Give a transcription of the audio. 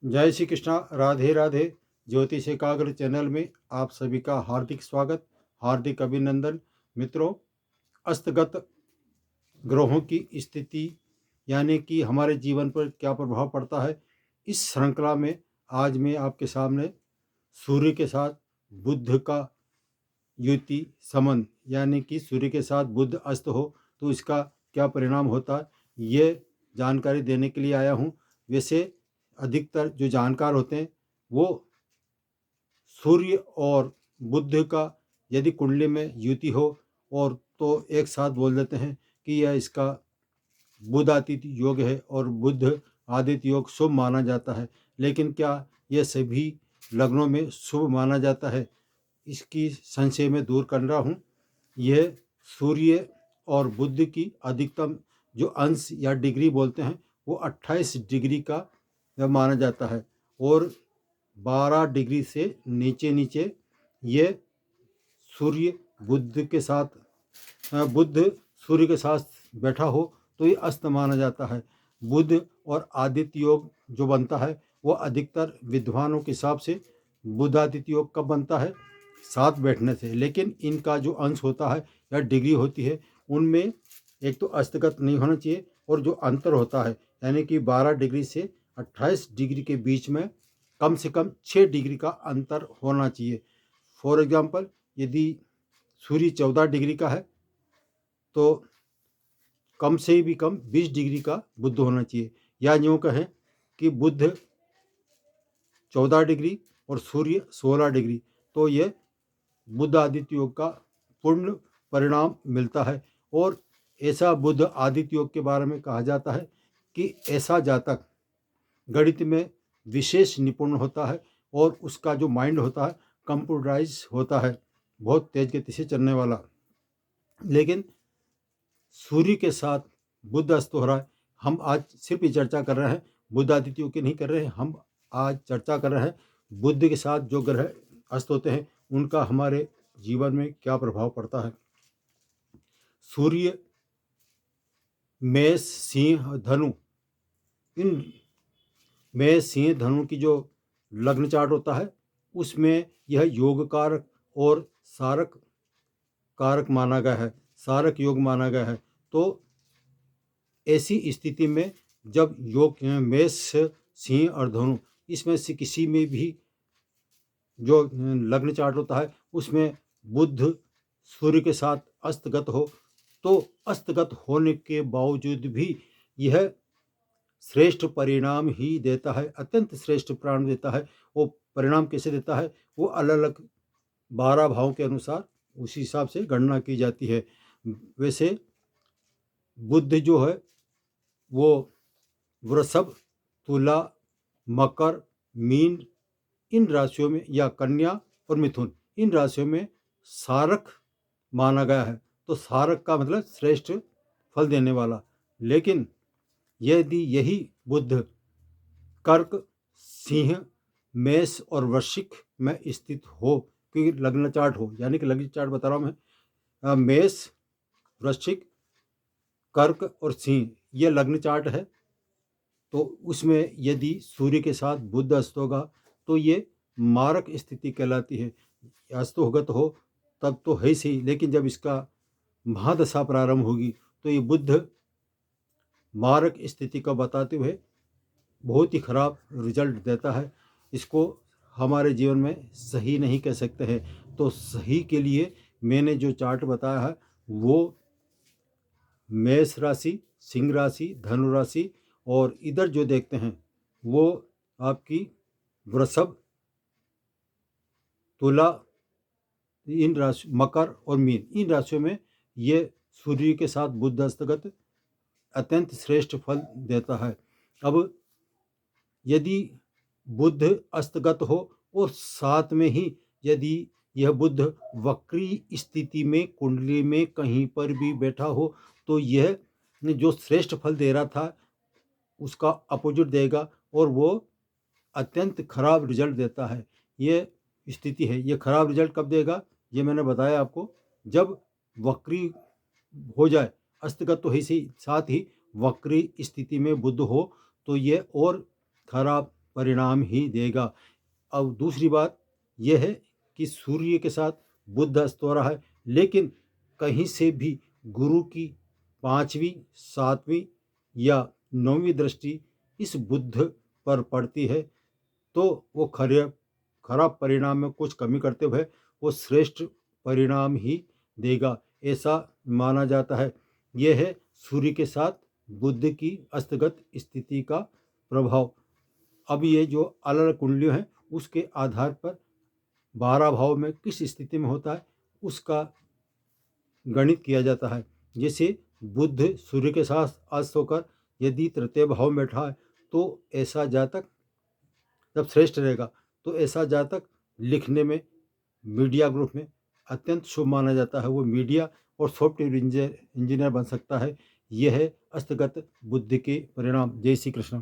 जय श्री कृष्णा। राधे राधे। ज्योतिष एकाग्र चैनल में आप सभी का हार्दिक स्वागत, हार्दिक अभिनंदन। मित्रों, अस्तगत ग्रहों की स्थिति यानी कि हमारे जीवन पर क्या प्रभाव पड़ता है, इस श्रृंखला में आज मैं आपके सामने सूर्य के साथ बुध का युति संबंध यानी कि सूर्य के साथ बुध अस्त हो तो इसका क्या परिणाम होता है, ये जानकारी देने के लिए आया हूँ। वैसे अधिकतर जो जानकार होते हैं वो सूर्य और बुध का यदि कुंडली में युति हो और तो एक साथ बोल देते हैं कि यह इसका बुध आदित्य योग है और बुध आदित्य योग शुभ माना जाता है। लेकिन क्या यह सभी लग्नों में शुभ माना जाता है, इसकी संशय में दूर कर रहा हूँ। यह सूर्य और बुध की अधिकतम जो अंश या डिग्री बोलते हैं वो 28 डिग्री का माना जाता है और 12 डिग्री से नीचे नीचे ये सूर्य बुध के साथ बुध सूर्य के साथ बैठा हो तो ये अस्त माना जाता है। बुध और आदित्य योग जो बनता है वो अधिकतर विद्वानों के हिसाब से बुध आदित्य योग कब बनता है, साथ बैठने से। लेकिन इनका जो अंश होता है या डिग्री होती है उनमें एक तो अस्तगत नहीं होना चाहिए और जो अंतर होता है यानी कि 12 डिग्री से 28 डिग्री के बीच में कम से कम 6 डिग्री का अंतर होना चाहिए। फॉर एग्जांपल, यदि सूर्य 14 डिग्री का है तो कम से भी कम 20 डिग्री का बुध होना चाहिए। या यूँ कहें कि बुध 14 डिग्री और सूर्य 16 डिग्री, तो ये बुध आदित्य योग का पूर्ण परिणाम मिलता है। और ऐसा बुध आदित्य योग के बारे में कहा जाता है कि ऐसा जातक गणित में विशेष निपुण होता है और उसका जो माइंड होता है कंप्यूटराइज होता है, बहुत तेज गति से चलने वाला। लेकिन सूर्य के साथ बुध अस्त हो रहा है। हम आज सिर्फ ये चर्चा कर रहे हैं, बुध आदित्य योग की नहीं कर रहे हैं। हम आज चर्चा कर रहे हैं बुध के साथ जो ग्रह अस्त होते हैं उनका हमारे जीवन में क्या प्रभाव पड़ता है। सूर्य मेष सिंह धनु, इन मेष सिंह धनु की जो लग्न चार्ट होता है उसमें यह योग कारक और सारक कारक माना गया है, सारक योग माना गया है। तो ऐसी स्थिति में जब योग मेष सिंह और धनु इसमें से किसी में भी जो लग्न चार्ट होता है उसमें बुध सूर्य के साथ अस्तगत हो तो अस्तगत होने के बावजूद भी यह श्रेष्ठ परिणाम ही देता है, अत्यंत श्रेष्ठ परिणाम देता है। वो परिणाम कैसे देता है, वो अलग अलग 12 भावों के अनुसार उसी हिसाब से गणना की जाती है। वैसे बुध जो है वो वृषभ, तुला, मकर, मीन इन राशियों में, या कन्या और मिथुन इन राशियों में सारक माना गया है। तो सारक का मतलब श्रेष्ठ फल देने वाला। लेकिन यदि यही बुध कर्क, सिंह, मेष और वृश्चिक में स्थित हो, कि लग्न चार्ट हो, यानी कि लग्न चार्ट बता रहा हूँ मैं, मेष, वृश्चिक, कर्क और सिंह ये लग्न चार्ट है, तो उसमें यदि सूर्य के साथ बुध अस्त होगा तो ये मारक स्थिति कहलाती है। अस्त होगा तो हो तब तो है सही, लेकिन जब इसका महादशा प्रारंभ होगी तो ये बुध मारक स्थिति का बताते हुए बहुत ही खराब रिजल्ट देता है। इसको हमारे जीवन में सही नहीं कह सकते हैं। तो सही के लिए मैंने जो चार्ट बताया है वो मेष राशि, सिंह राशि, धनु राशि और इधर जो देखते हैं वो आपकी वृषभ, तुला, इन राशि, मकर और मीन इन राशियों में ये सूर्य के साथ बुध अस्तगत अत्यंत श्रेष्ठ फल देता है। अब यदि बुध अस्तगत हो और साथ में ही यदि यह बुध वक्री स्थिति में कुंडली में कहीं पर भी बैठा हो तो यह जो श्रेष्ठ फल दे रहा था उसका अपोजिट देगा और वो अत्यंत खराब रिजल्ट देता है। ये स्थिति है। ये खराब रिजल्ट कब देगा, ये मैंने बताया आपको, जब वक्री हो जाए, अस्तगत तो ही सही, साथ ही वक्री स्थिति में बुध हो तो ये और खराब परिणाम ही देगा। अब दूसरी बात यह है कि सूर्य के साथ बुध अस्त हो रहा है, लेकिन कहीं से भी गुरु की 5वीं 7वीं या 9वीं दृष्टि इस बुध पर पड़ती है तो वो खराब परिणाम में कुछ कमी करते हुए वो श्रेष्ठ परिणाम ही देगा, ऐसा माना जाता है। यह है सूर्य के साथ बुध की अस्तगत स्थिति का प्रभाव। अब ये जो अलग अलग कुंडलियों हैं उसके आधार पर 12 भाव में किस स्थिति में होता है उसका गणित किया जाता है। जैसे बुध सूर्य के साथ अस्त होकर यदि तृतीय भाव में बैठा है तो ऐसा जातक जब श्रेष्ठ रहेगा, तो ऐसा जातक लिखने में, मीडिया ग्रुप में अत्यंत शुभ माना जाता है। वो मीडिया और सॉफ्टवेयर इंजीनियर बन सकता है। यह है अस्तगत बुद्धि के परिणाम। जय श्री कृष्ण।